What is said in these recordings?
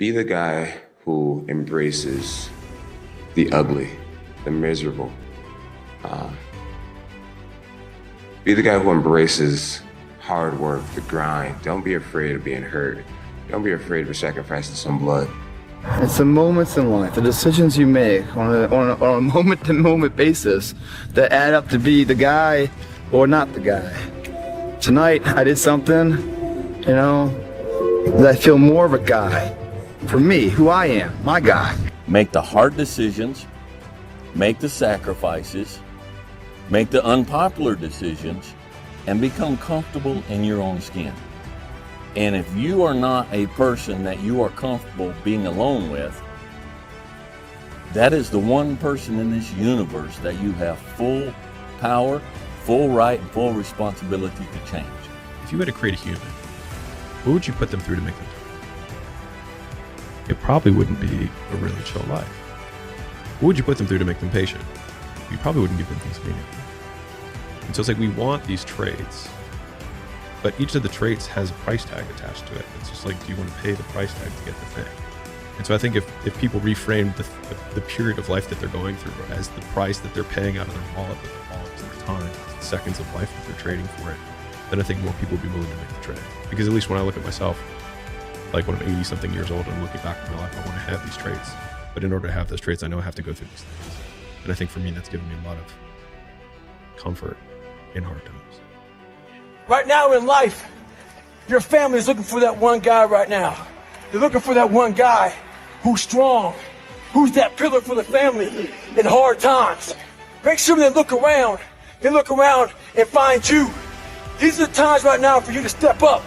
Be the guy who embraces the ugly, the miserable. Be the guy who embraces hard work, the grind. Don't be afraid of being hurt. Don't be afraid of sacrificing some blood. It's the moments in life, the decisions you make on a moment-to-moment basis that add up to be the guy or not the guy. Tonight, I did something, that I feel more of a guy. For me, who I am, my guy. Make the hard decisions, make the sacrifices, make the unpopular decisions, and become comfortable in your own skin. And if you are not a person that you are comfortable being alone with, that is the one person in this universe that you have full power, full right, and full responsibility to change. If you had to create a human, what would you put them through to make them? It probably wouldn't be a really chill life. What would you put them through to make them patient? You probably wouldn't give them things meaningful. And so it's like we want these traits, but each of the traits has a price tag attached to it. It's just like, do you want to pay the price tag to get the thing? And so I think if people reframe the period of life that they're going through as the price that they're paying out of their wallet, with their wallets, their time, the seconds of life that they're trading for it, then I think more people would be willing to make the trade. Because at least when I look at myself, like when I'm 80 something years old and I'm looking back at my life, I want to have these traits. But in order to have those traits, I know I have to go through these things. And I think for me, that's given me a lot of comfort in hard times. Right now in life, your family is looking for that one guy right now. They're looking for that one guy who's strong, who's that pillar for the family in hard times. Make sure they look around and find you. These are the times right now for you to step up.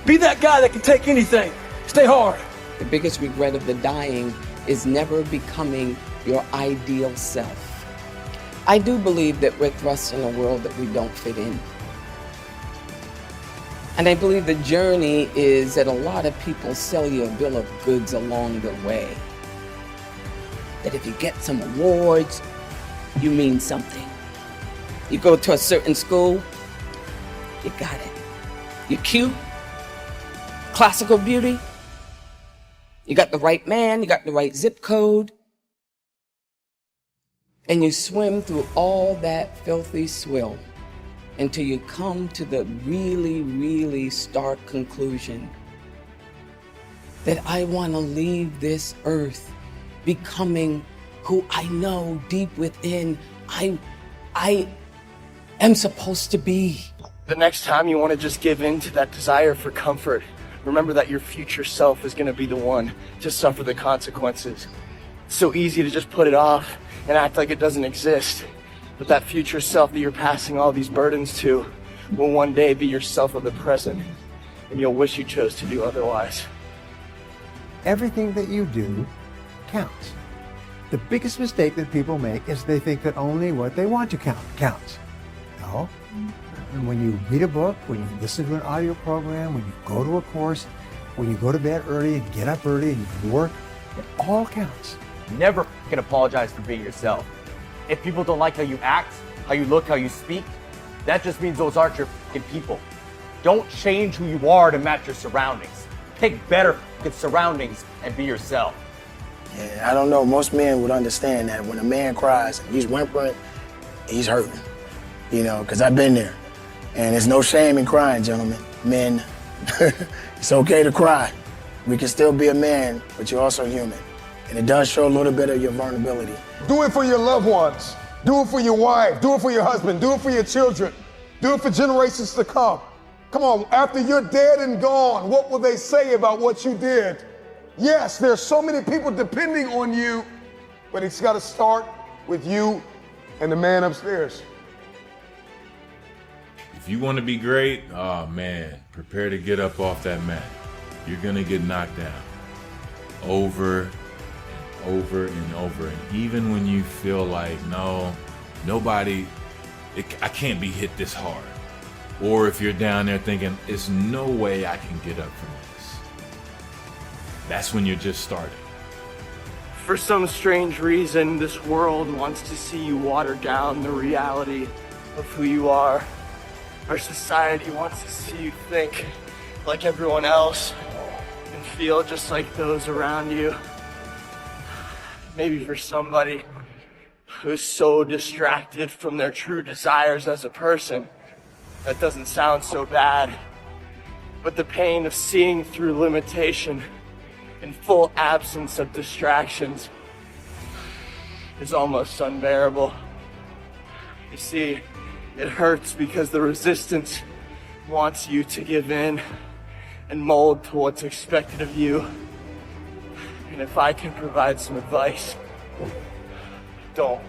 Be that guy that can take anything. Stay hard. The biggest regret of the dying is never becoming your ideal self. I do believe that we're thrust in a world that we don't fit in. And I believe the journey is that a lot of people sell you a bill of goods along the way. That if you get some awards, you mean something. You go to a certain school, you got it. You're cute, classical beauty, you got the right man, you got the right zip code, and you swim through all that filthy swill until you come to the really, really stark conclusion that I want to leave this earth becoming who I know deep within I am supposed to be. The next time you want to just give in to that desire for comfort, remember that your future self is going to be the one to suffer the consequences. It's so easy to just put it off and act like it doesn't exist. But that future self that you're passing all these burdens to will one day be yourself of the present, and you'll wish you chose to do otherwise. Everything that you do counts. The biggest mistake that people make is they think that only what they want to count counts. No. And when you read a book, when you listen to an audio program, when you go to a course, when you go to bed early and get up early and you work, it all counts. Never can apologize for being yourself. If people don't like how you act, how you look, how you speak, that just means those aren't your fucking people. Don't change who you are to match your surroundings. Pick better fucking surroundings and be yourself. Yeah, I don't know, most men would understand that when a man cries and he's whimpering, he's hurting, because I've been there. And there's no shame in crying, gentlemen. Men, it's okay to cry. We can still be a man, but you're also human. And it does show a little bit of your vulnerability. Do it for your loved ones. Do it for your wife. Do it for your husband. Do it for your children. Do it for generations to come. Come on, after you're dead and gone, what will they say about what you did? Yes, there's so many people depending on you, but it's got to start with you and the man upstairs. If you want to be great, oh man, prepare to get up off that mat. You're going to get knocked down over and over and over. And even when you feel like, no, I can't be hit this hard. Or if you're down there thinking, there's no way I can get up from this. That's when you're just starting. For some strange reason, this world wants to see you water down the reality of who you are. Our society wants to see you think like everyone else and and feel just like those around you. Maybe for somebody who's so distracted from their true desires as a person, that doesn't sound so bad. But the pain of seeing through limitation in full absence of distractions is almost unbearable. You see, it hurts because the resistance wants you to give in and mold to what's expected of you. And if I can provide some advice, don't.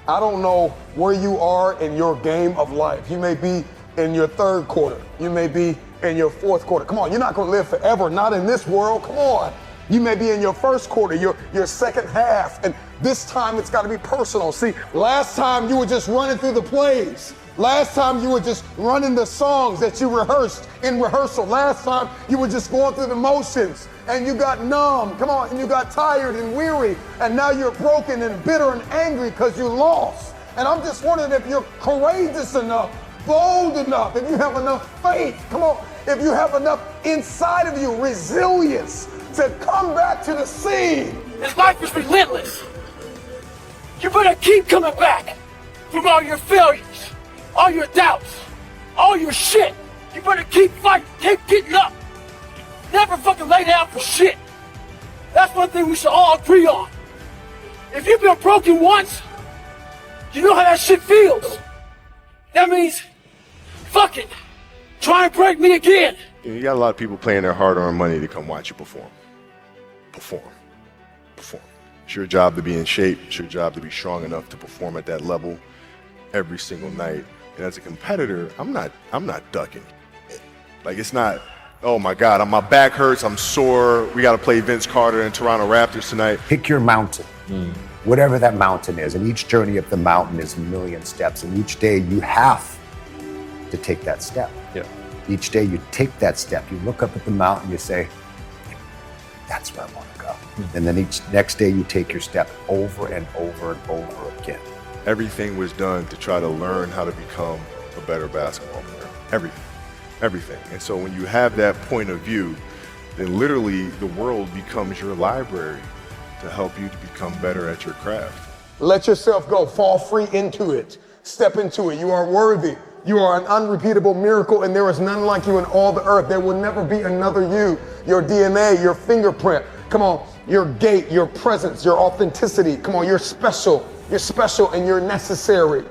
I don't know where you are in your game of life. You may be in your third quarter. You may be in your fourth quarter. Come on, you're not gonna live forever, not in this world, come on. You may be in your first quarter, your second half, and this time it's gotta be personal. See, last time you were just running through the plays. Last time you were just running the songs that you rehearsed in rehearsal. Last time you were just going through the motions and you got numb, come on, and you got tired and weary, and now you're broken and bitter and angry because you lost. And I'm just wondering if you're courageous enough, bold enough, if you have enough faith, come on, if you have enough inside of you, resilience to come back to the scene. This life is relentless. You better keep coming back from all your failures, all your doubts, all your shit. You better keep fighting, keep getting up. Never fucking lay down for shit. That's one thing we should all agree on. If you've been broken once, you know how that shit feels. That means, fuck it, try and break me again. You got a lot of people paying their hard-earned money to come watch you perform. Perform. It's your job to be in shape. It's your job to be strong enough to perform at that level every single night. And as a competitor, I'm not ducking. Like, it's not, oh my God, my back hurts, I'm sore, we got to play Vince Carter and Toronto Raptors tonight. Pick your mountain, whatever that mountain is. And each journey up the mountain is a million steps. And each day you have to take that step. Yeah. Each day you take that step. You look up at the mountain, you say, that's where I want to go. And then each next day you take your step over and over and over again. Everything was done to try to learn how to become a better basketball player. Everything. And so when you have that point of view, then literally the world becomes your library to help you to become better at your craft. Let yourself go, fall free into it, step into it. You are worthy. You are an unrepeatable miracle, and there is none like you in all the earth. There will never be another you. Your DNA, your fingerprint, come on, your gait, your presence, your authenticity. Come on, you're special and you're necessary.